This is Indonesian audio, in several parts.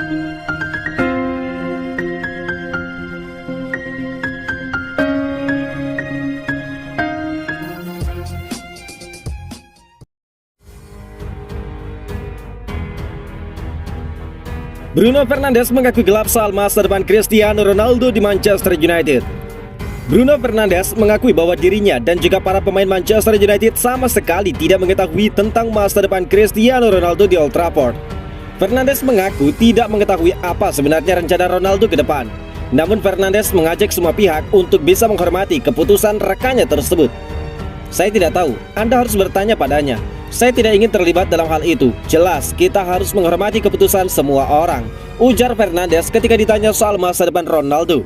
Bruno Fernandes mengaku gelap soal masa depan Cristiano Ronaldo di Manchester United. Bruno Fernandes mengakui bahwa dirinya dan juga para pemain Manchester United sama sekali tidak mengetahui tentang masa depan Cristiano Ronaldo di Old Trafford. Fernandes mengaku tidak mengetahui apa sebenarnya rencana Ronaldo ke depan. Namun Fernandes mengajak semua pihak untuk bisa menghormati keputusan rekannya tersebut. Saya tidak tahu, Anda harus bertanya padanya. Saya tidak ingin terlibat dalam hal itu. Jelas, kita harus menghormati keputusan semua orang, ujar Fernandes ketika ditanya soal masa depan Ronaldo.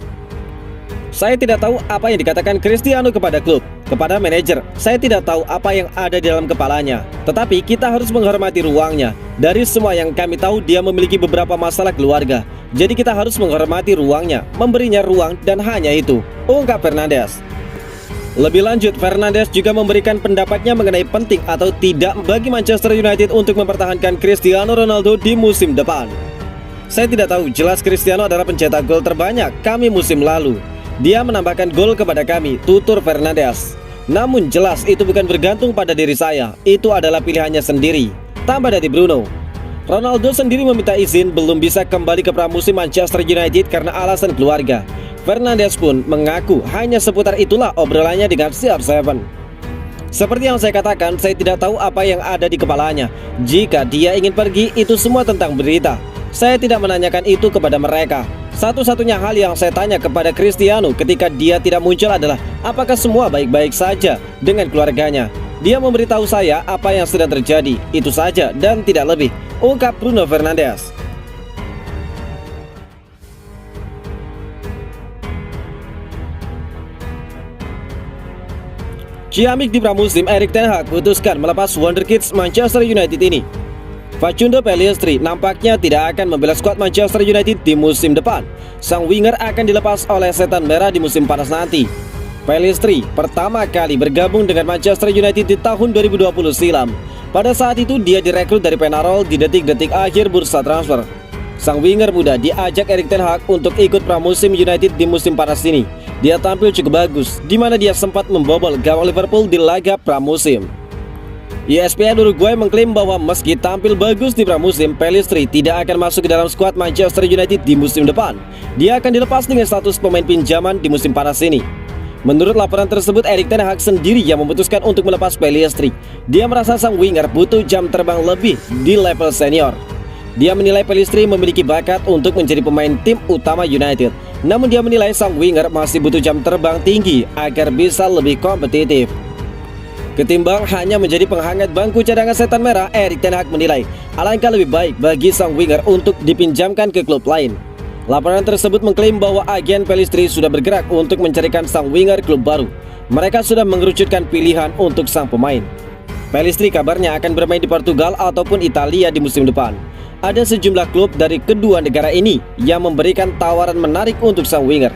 Saya tidak tahu apa yang dikatakan Cristiano kepada klub, kepada manajer. Saya tidak tahu apa yang ada di dalam kepalanya. Tetapi kita harus menghormati ruangnya. Dari semua yang kami tahu, dia memiliki beberapa masalah keluarga. Jadi kita harus menghormati ruangnya, memberinya ruang, dan hanya itu, ungkap Fernandes. Lebih lanjut, Fernandes juga memberikan pendapatnya mengenai penting atau tidak bagi Manchester United untuk mempertahankan Cristiano Ronaldo di musim depan. Saya tidak tahu, jelas Cristiano adalah pencetak gol terbanyak kami musim lalu. Dia menambahkan gol kepada kami, tutur Fernandes. Namun jelas itu bukan bergantung pada diri saya, itu adalah pilihannya sendiri, tambah dari Bruno. Ronaldo sendiri meminta izin belum bisa kembali ke pramusim Manchester United karena alasan keluarga. Fernandes pun mengaku hanya seputar itulah obrolannya dengan CR7. Seperti yang saya katakan, saya tidak tahu apa yang ada di kepalanya. Jika dia ingin pergi, itu semua tentang berita. Saya tidak menanyakan itu kepada mereka. Satu-satunya hal yang saya tanya kepada Cristiano ketika dia tidak muncul adalah apakah semua baik-baik saja dengan keluarganya. Dia memberitahu saya apa yang sedang terjadi, itu saja dan tidak lebih, ungkap Bruno Fernandes. Ciamik di pramusim, Erik ten Hag putuskan melepas wonderkids Manchester United ini. Facundo Pellistri nampaknya tidak akan membela skuad Manchester United di musim depan. Sang winger akan dilepas oleh Setan Merah di musim panas nanti. Pellistri pertama kali bergabung dengan Manchester United di tahun 2020 silam. Pada saat itu dia direkrut dari Penarol di detik-detik akhir bursa transfer. Sang winger muda diajak Erik ten Hag untuk ikut pramusim United di musim panas ini. Dia tampil cukup bagus, di mana dia sempat membobol gawang Liverpool di laga pramusim. ESPN Uruguay mengklaim bahwa meski tampil bagus di pramusim, Pellistri tidak akan masuk ke dalam skuad Manchester United di musim depan. Dia akan dilepas dengan status pemain pinjaman di musim panas ini. Menurut laporan tersebut, Erik ten Hag sendiri yang memutuskan untuk melepas Pellistri. Dia merasa sang winger butuh jam terbang lebih di level senior. Dia menilai Pellistri memiliki bakat untuk menjadi pemain tim utama United. Namun dia menilai sang winger masih butuh jam terbang tinggi agar bisa lebih kompetitif. Ketimbang hanya menjadi penghangat bangku cadangan Setan Merah, Erik ten Hag menilai alangkah lebih baik bagi sang winger untuk dipinjamkan ke klub lain. Laporan tersebut mengklaim bahwa agen Pellistri sudah bergerak untuk mencarikan sang winger klub baru. Mereka sudah mengerucutkan pilihan untuk sang pemain. Pellistri kabarnya akan bermain di Portugal ataupun Italia di musim depan. Ada sejumlah klub dari kedua negara ini yang memberikan tawaran menarik untuk sang winger.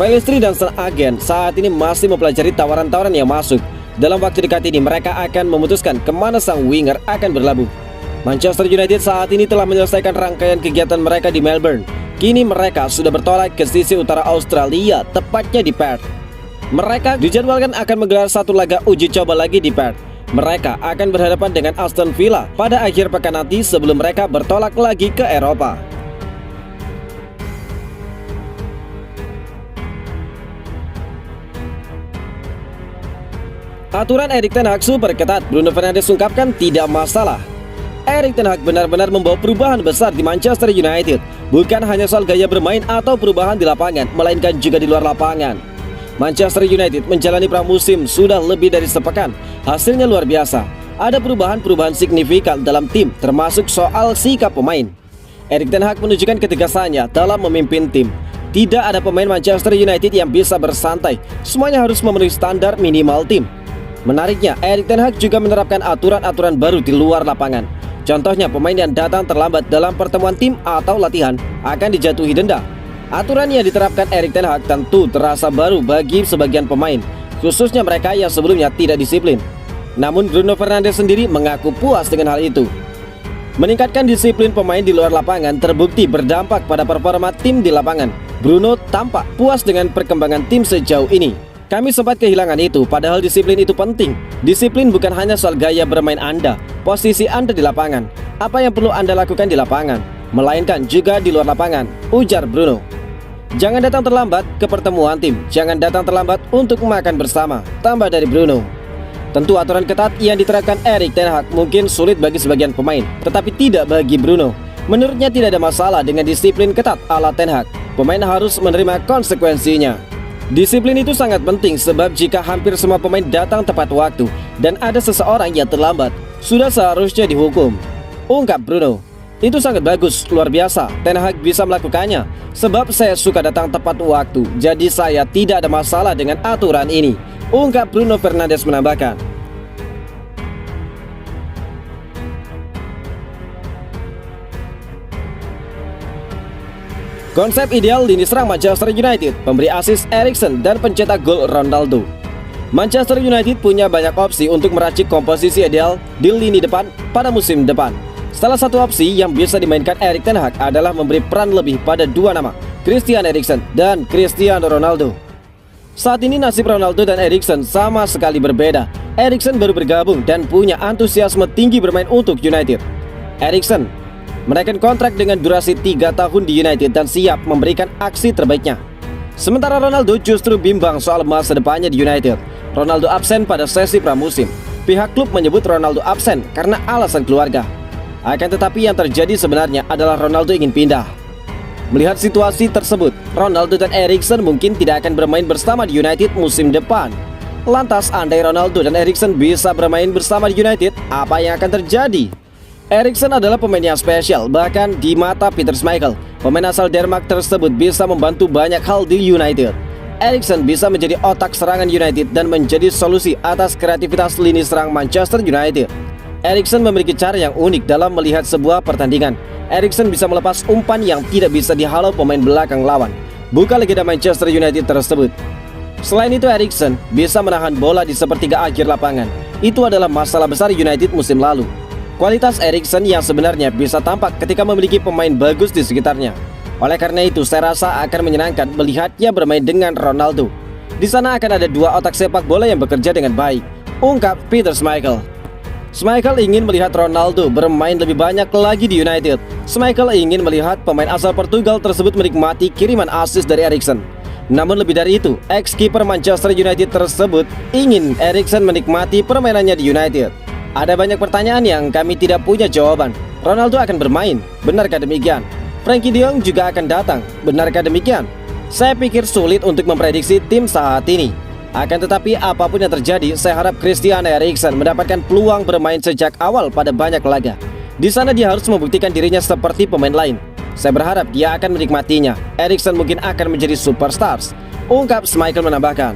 Pellistri dan sang agen saat ini masih mempelajari tawaran-tawaran yang masuk. Dalam waktu dekat ini mereka akan memutuskan kemana sang winger akan berlabuh. Manchester United saat ini telah menyelesaikan rangkaian kegiatan mereka di Melbourne. Kini mereka sudah bertolak ke sisi utara Australia, tepatnya di Perth. Mereka dijadwalkan akan menggelar satu laga uji coba lagi di Perth. Mereka akan berhadapan dengan Aston Villa pada akhir pekan nanti sebelum mereka bertolak lagi ke Eropa. Aturan Erik ten Hag super ketat, Bruno Fernandes ungkapkan tidak masalah. Erik ten Hag benar-benar membawa perubahan besar di Manchester United. Bukan hanya soal gaya bermain atau perubahan di lapangan, melainkan juga di luar lapangan. Manchester United menjalani pramusim sudah lebih dari sepekan. Hasilnya luar biasa. Ada perubahan-perubahan signifikan dalam tim, termasuk soal sikap pemain. Erik ten Hag menunjukkan ketegasannya dalam memimpin tim. Tidak ada pemain Manchester United yang bisa bersantai. Semuanya harus memenuhi standar minimal tim. Menariknya, Erik ten Hag juga menerapkan aturan-aturan baru di luar lapangan. Contohnya, pemain yang datang terlambat dalam pertemuan tim atau latihan akan dijatuhi denda. Aturan yang diterapkan Erik ten Hag tentu terasa baru bagi sebagian pemain, khususnya mereka yang sebelumnya tidak disiplin. Namun Bruno Fernandes sendiri mengaku puas dengan hal itu. Meningkatkan disiplin pemain di luar lapangan terbukti berdampak pada performa tim di lapangan. Bruno tampak puas dengan perkembangan tim sejauh ini. Kami sempat kehilangan itu, padahal disiplin itu penting. Disiplin bukan hanya soal gaya bermain Anda, posisi Anda di lapangan, apa yang perlu Anda lakukan di lapangan, melainkan juga di luar lapangan, ujar Bruno. Jangan datang terlambat ke pertemuan tim, jangan datang terlambat untuk makan bersama, tambah dari Bruno. Tentu aturan ketat yang diterapkan Erik ten Hag mungkin sulit bagi sebagian pemain, tetapi tidak bagi Bruno. Menurutnya tidak ada masalah dengan disiplin ketat ala ten Hag. Pemain harus menerima konsekuensinya. Disiplin itu sangat penting sebab jika hampir semua pemain datang tepat waktu dan ada seseorang yang terlambat, sudah seharusnya dihukum, ungkap Bruno. Itu sangat bagus, luar biasa. Ten Hag bisa melakukannya sebab saya suka datang tepat waktu, jadi saya tidak ada masalah dengan aturan ini, ungkap Bruno Fernandes menambahkan. Konsep ideal lini serang Manchester United, pemberi assist Eriksen dan pencetak gol Ronaldo. Manchester United punya banyak opsi untuk meracik komposisi ideal di lini depan pada musim depan. Salah satu opsi yang bisa dimainkan Erik ten Hag adalah memberi peran lebih pada dua nama, Christian Eriksen dan Cristiano Ronaldo. Saat ini nasib Ronaldo dan Eriksen sama sekali berbeda. Eriksen baru bergabung dan punya antusiasme tinggi bermain untuk United. Eriksen menaikkan kontrak dengan durasi 3 tahun di United dan siap memberikan aksi terbaiknya. Sementara Ronaldo justru bimbang soal masa depannya di United. Ronaldo absen pada sesi pramusim. Pihak klub menyebut Ronaldo absen karena alasan keluarga. Akan tetapi yang terjadi sebenarnya adalah Ronaldo ingin pindah. Melihat situasi tersebut, Ronaldo dan Eriksen mungkin tidak akan bermain bersama di United musim depan. Lantas andai Ronaldo dan Eriksen bisa bermain bersama di United, apa yang akan terjadi? Eriksen adalah pemain yang spesial, bahkan di mata Peter Schmeichel. Pemain asal Denmark tersebut bisa membantu banyak hal di United. Eriksen bisa menjadi otak serangan United dan menjadi solusi atas kreativitas lini serang Manchester United. Eriksen memiliki cara yang unik dalam melihat sebuah pertandingan. Eriksen bisa melepas umpan yang tidak bisa dihalau pemain belakang lawan, bukan legenda Manchester United tersebut. Selain itu, Eriksen bisa menahan bola di sepertiga akhir lapangan. Itu adalah masalah besar United musim lalu. Kualitas Eriksen yang sebenarnya bisa tampak ketika memiliki pemain bagus di sekitarnya. Oleh karena itu, saya rasa akan menyenangkan melihatnya bermain dengan Ronaldo. Di sana akan ada dua otak sepak bola yang bekerja dengan baik, ungkap Peter Schmeichel. Schmeichel ingin melihat Ronaldo bermain lebih banyak lagi di United. Schmeichel ingin melihat pemain asal Portugal tersebut menikmati kiriman assist dari Eriksen. Namun lebih dari itu, ex-kiper Manchester United tersebut ingin Eriksen menikmati permainannya di United. Ada banyak pertanyaan yang kami tidak punya jawaban. Ronaldo akan bermain, benarkah demikian? Frenkie de Jong juga akan datang, benarkah demikian? Saya pikir sulit untuk memprediksi tim saat ini. Akan tetapi apapun yang terjadi, saya harap Christian Eriksen mendapatkan peluang bermain sejak awal pada banyak laga. Di sana dia harus membuktikan dirinya seperti pemain lain. Saya berharap dia akan menikmatinya. Eriksen mungkin akan menjadi superstars, ungkap Schmeichel menambahkan.